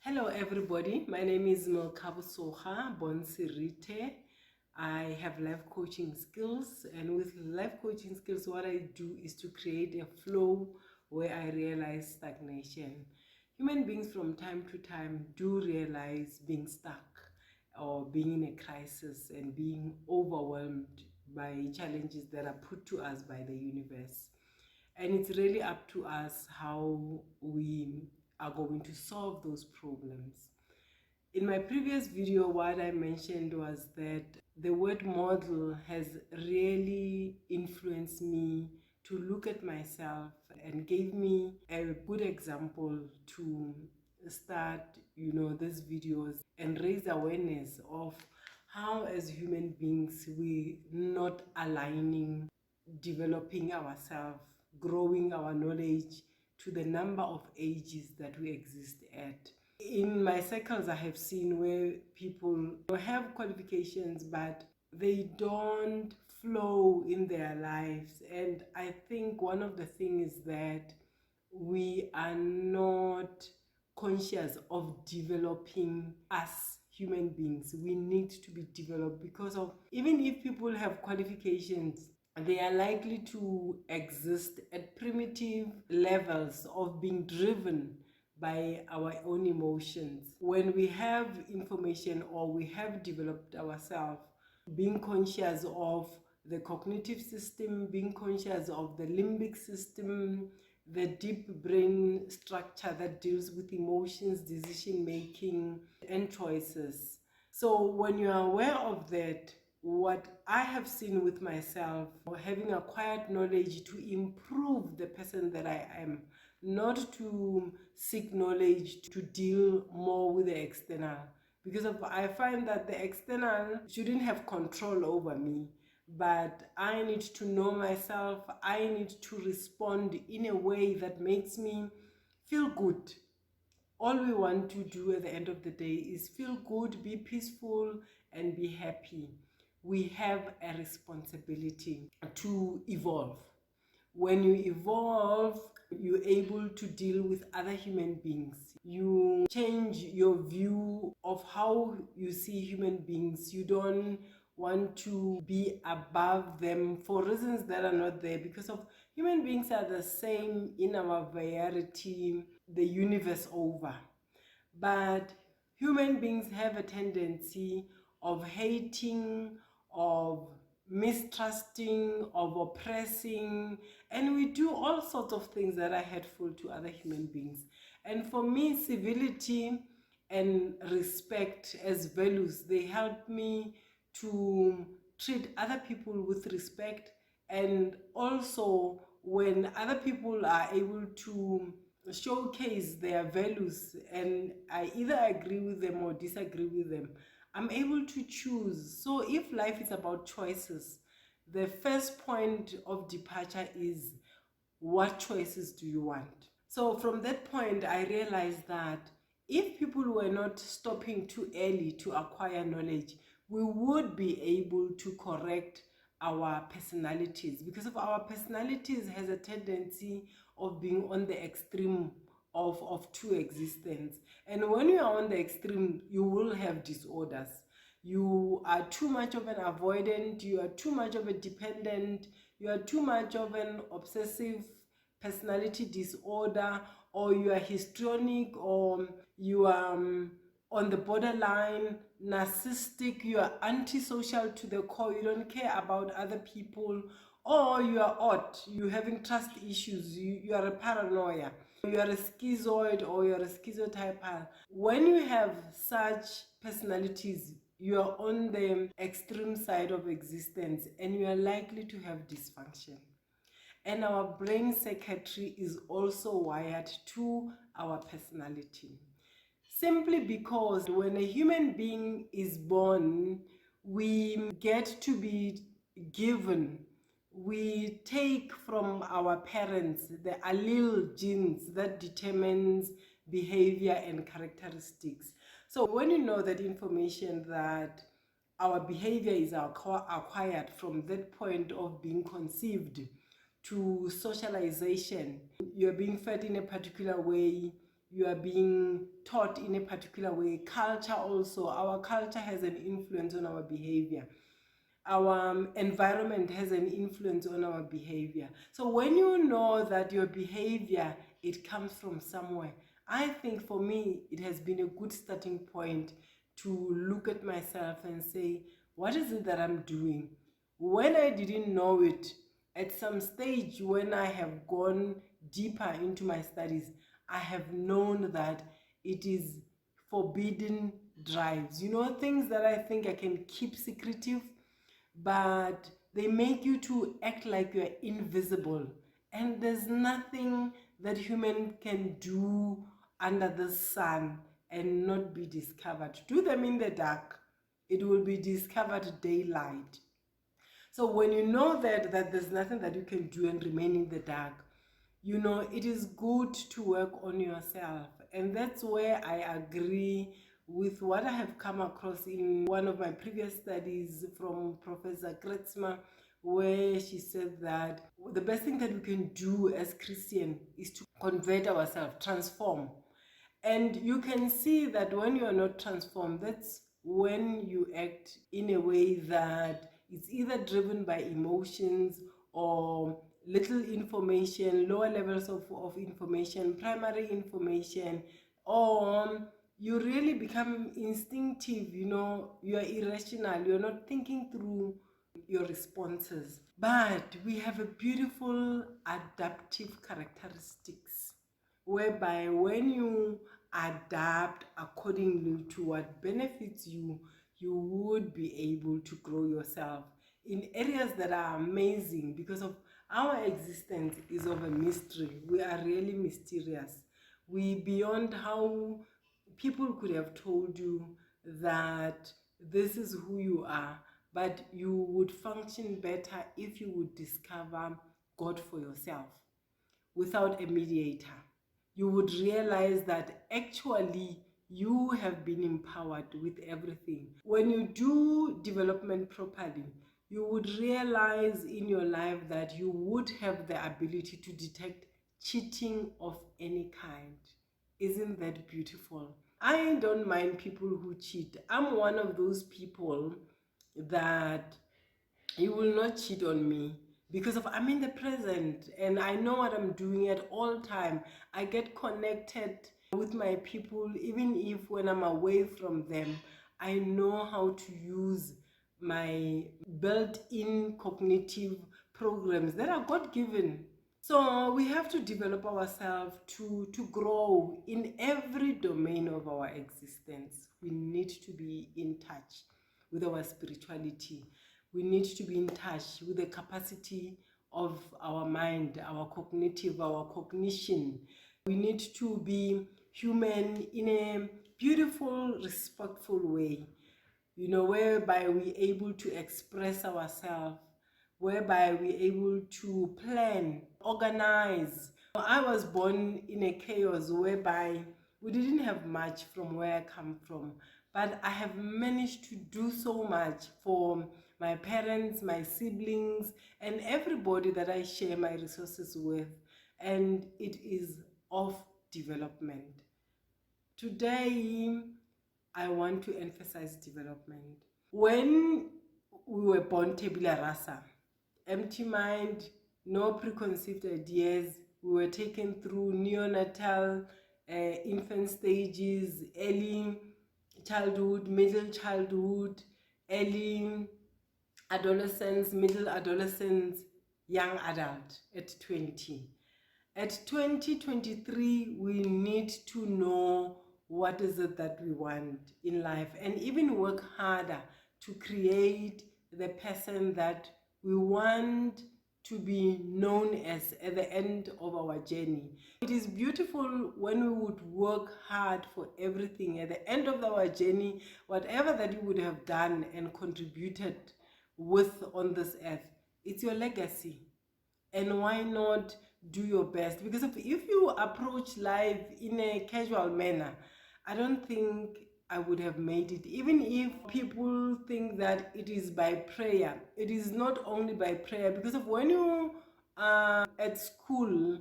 Hello everybody, my name is Milkabo Soha Bonsirite. I have life coaching skills, and with life coaching skills what I do is to create a flow where I realize stagnation. Human beings from time to time do realize being stuck or being in a crisis and being overwhelmed by challenges that are put to us by the universe. And it's really up to us how we are going to solve those problems. In my previous video, what I mentioned was that the word model has really influenced me to look at myself and gave me a good example to start, these videos and raise awareness of how as human beings we not aligning, developing ourselves, growing our knowledge to the number of ages that we exist at. In my circles, I have seen where people have qualifications, but they don't flow in their lives. And I think one of the things is that we are not conscious of developing us human beings. We need to be developed because of, even if people have qualifications, they are likely to exist at primitive levels of being driven by our own emotions. When we have information or we have developed ourselves, being conscious of the cognitive system, being conscious of the limbic system, the deep brain structure that deals with emotions, decision making, and choices. So when you are aware of that, what I have seen with myself, having acquired knowledge to improve the person that I am, not to seek knowledge to deal more with the external. Because I find that the external shouldn't have control over me, but I need to know myself. I need to respond in a way that makes me feel good. All we want to do at the end of the day is feel good, be peaceful, and be happy. We have a responsibility to evolve. When you evolve, you're able to deal with other human beings. You change your view of how you see human beings. You don't want to be above them for reasons that are not there, because of human beings are the same in our variety the universe over. But human beings have a tendency of hating, of mistrusting, of oppressing, and we do all sorts of things that are hurtful to other human beings. And for me, civility and respect as values, they help me to treat other people with respect. And also when other people are able to showcase their values and I either agree with them or disagree with them, I'm able to choose. So if life is about choices, the first point of departure is, what choices do you want? So from that point, I realized that if people were not stopping too early to acquire knowledge, we would be able to correct our personalities, because of our personalities has a tendency of being on the extreme of two existence. And when you are on the extreme, you will have disorders. You are too much of an avoidant, you are too much of a dependent, you are too much of an obsessive personality disorder, or you are histrionic, or you are on the borderline narcissistic, you are antisocial to the core, you don't care about other people, or you are odd, you're having trust issues, you are a paranoia, you are a schizoid, or you are a schizotypal. When you have such personalities, you are on the extreme side of existence and you are likely to have dysfunction. And our brain circuitry is also wired to our personality. Simply because when a human being is born, we get to be given, we take from our parents the allele genes that determines behavior and characteristics. So when you know that information, that our behavior is acquired from that point of being conceived to socialization, you're being fed in a particular way, you are being taught in a particular way. Culture also, our culture has an influence on our behavior. Our environment has an influence on our behavior. So when you know that your behavior, it comes from somewhere, I think for me it has been a good starting point to look at myself and say, what is it that I'm doing? When I didn't know it, at some stage when I have gone deeper into my studies, I have known that it is forbidden drives, things that I think I can keep secretive, but they make you to act like you're invisible. And there's nothing that human can do under the sun and not be discovered. Do them in the dark, it will be discovered daylight. So when you know that there's nothing that you can do and remain in the dark, it is good to work on yourself. And that's where I agree with what I have come across in one of my previous studies from Professor Kretzmer, where she said that the best thing that we can do as Christian is to convert ourselves, transform. And you can see that when you are not transformed, that's when you act in a way that it's either driven by emotions or little information, lower levels of information, primary information, or you really become instinctive, you're irrational, you're not thinking through your responses. But we have a beautiful adaptive characteristics whereby when you adapt accordingly to what benefits you, you would be able to grow yourself in areas that are amazing, because of our existence is of a mystery. We are really mysterious. We beyond how people could have told you that this is who you are, but you would function better if you would discover God for yourself without a mediator. You would realize that actually you have been empowered with everything. When you do development properly, you would realize in your life that you would have the ability to detect cheating of any kind. Isn't that beautiful? I don't mind people who cheat. I'm one of those people that you will not cheat on me because of I'm in the present and I know what I'm doing at all time. I get connected with my people even if when I'm away from them. I know how to use my built-in cognitive programs that are God-given. So we have to develop ourselves to grow in every domain of our existence. We need to be in touch with our spirituality. We need to be in touch with the capacity of our mind, our cognitive, our cognition. We need to be human in a beautiful, respectful way, whereby we're able to express ourselves, whereby we're able to plan, organize. I was born in a chaos whereby we didn't have much from where I come from, but I have managed to do so much for my parents, my siblings, and everybody that I share my resources with, and it is of development. Today, I want to emphasize development. When we were born tabula rasa, empty mind, no preconceived ideas, we were taken through neonatal, infant stages, early childhood, middle childhood, early adolescence, middle adolescence, young adult at 20. At 2023, we need to know what is it that we want in life and even work harder to create the person that we want to be known as at the end of our journey. It is beautiful when we would work hard for everything. At the end of our journey, whatever that you would have done and contributed with on this earth, it's your legacy. And why not do your best? Because if you approach life in a casual manner, I don't think I would have made it. Even if people think that it is by prayer, it is not only by prayer, because of when you are at school,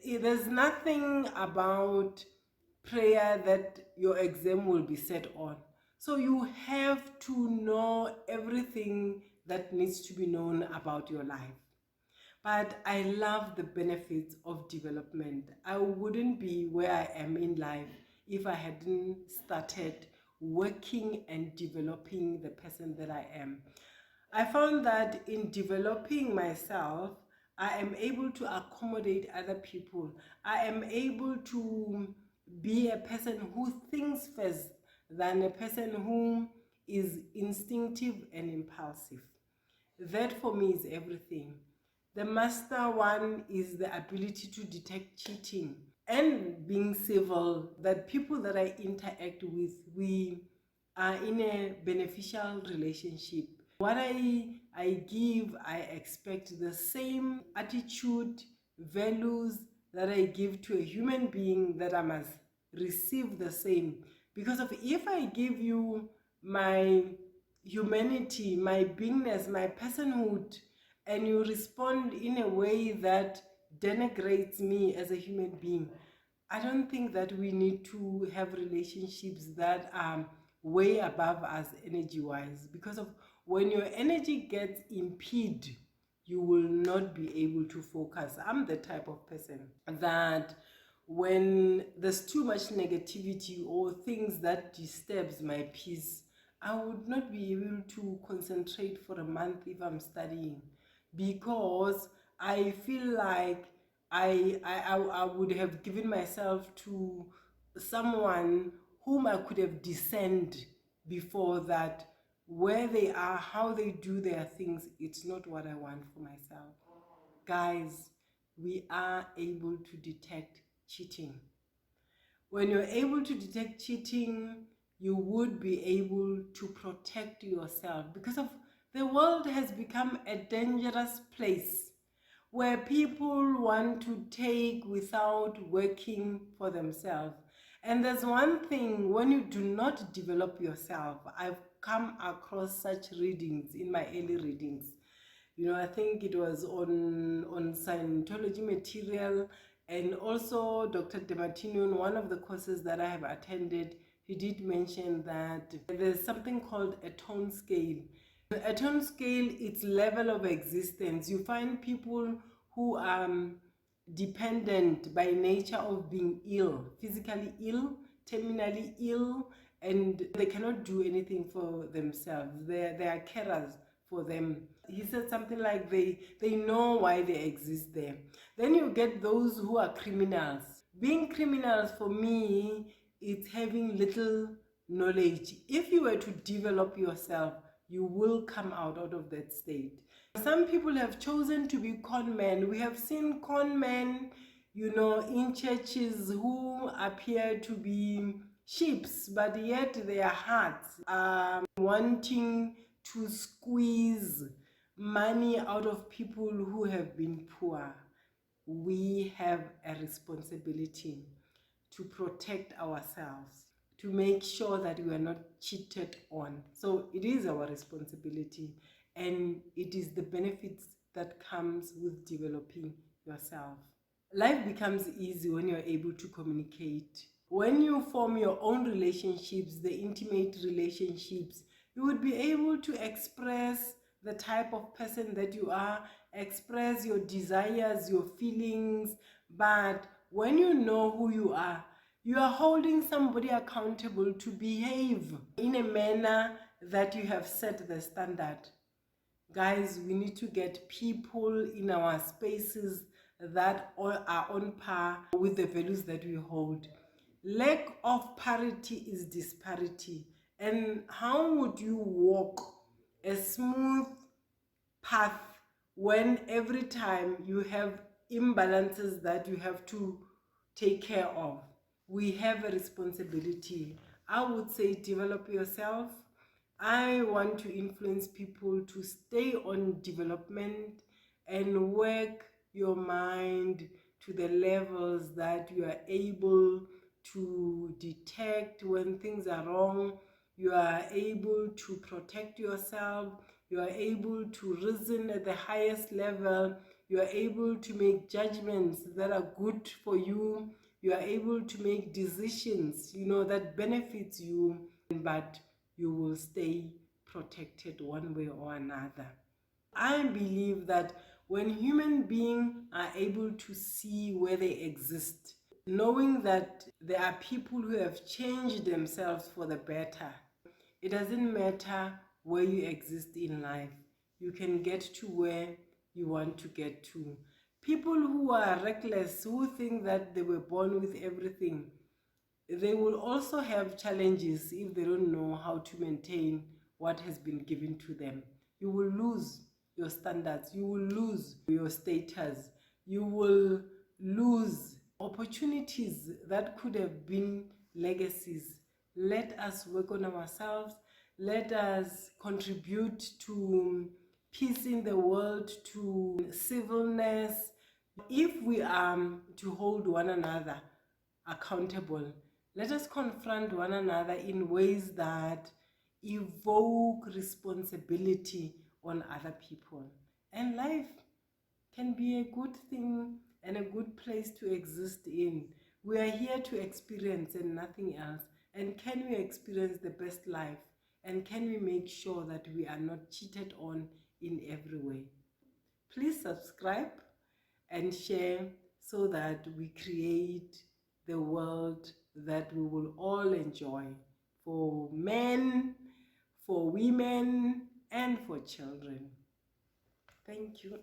there's nothing about prayer that your exam will be set on. So you have to know everything that needs to be known about your life. But I love the benefits of development. I wouldn't be where I am in life if I hadn't started working and developing the person that I am. I found that in developing myself, I am able to accommodate other people. I am able to be a person who thinks first than a person who is instinctive and impulsive. That for me is everything. The master one is the ability to detect cheating and being civil, that people that I interact with, we are in a beneficial relationship. What I give, I expect the same attitude, values that I give to a human being, that I must receive the same. Because of, if I give you my humanity, my beingness, my personhood, and you respond in a way that denigrates me as a human being, I don't think that we need to have relationships that are way above us energy wise, because of, when your energy gets impeded, you will not be able to focus. I'm the type of person that when there's too much negativity or things that disturbs my peace, I would not be able to concentrate for a month if I'm studying, because I feel like I would have given myself to someone whom I could have discerned before that. Where they are, how they do their things, it's not what I want for myself. Guys, we are able to detect cheating. When you're able to detect cheating, you would be able to protect yourself, because of, the world has become a dangerous place where people want to take without working for themselves. And there's one thing, when you do not develop yourself, I've come across such readings in my early readings. I think it was on Scientology material, and also Dr. DeMartino, one of the courses that I have attended, he did mention that there's something called a tone scale. A tone scale, it's level of existence. You find people who are dependent by nature of being ill, physically ill, terminally ill, and they cannot do anything for themselves. They are carers for them. He said something like they know why they exist there. Then you get those who are criminals. Being criminals, for me, it's having little knowledge. If you were to develop yourself, you will come out of that state. Some people have chosen to be con men. We have seen con men, in churches, who appear to be sheep, but yet their hearts are wanting to squeeze money out of people who have been poor. We have a responsibility to protect ourselves, to make sure that we are not cheated on. So it is our responsibility, and it is the benefits that comes with developing yourself. Life becomes easy when you're able to communicate. When you form your own relationships, the intimate relationships, you would be able to express the type of person that you are, express your desires, your feelings. But when you know who you are holding somebody accountable to behave in a manner that you have set the standard. Guys, we need to get people in our spaces that all are on par with the values that we hold. Lack of parity is disparity. And how would you walk a smooth path when every time you have imbalances that you have to take care of? We have a responsibility. I would say develop yourself. I want to influence people to stay on development and work your mind to the levels that you are able to detect when things are wrong. You are able to protect yourself. You are able to reason at the highest level. You are able to make judgments that are good for you, You are able to make decisions, that benefits you, but you will stay protected one way or another. I believe that when human beings are able to see where they exist, knowing that there are people who have changed themselves for the better, it doesn't matter where you exist in life, you can get to where you want to get to. People who are reckless, who think that they were born with everything, they will also have challenges if they don't know how to maintain what has been given to them. You will lose your standards, you will lose your status, you will lose opportunities that could have been legacies. Let us work on ourselves. Let us contribute to peace in the world, to civilness. If we are to hold one another accountable, let us confront one another in ways that evoke responsibility on other people. And life can be a good thing and a good place to exist in. We are here to experience and nothing else. And can we experience the best life? And can we make sure that we are not cheated on in every way? Please subscribe and share so that we create the world that we will all enjoy, for men, for women, and for children. Thank you.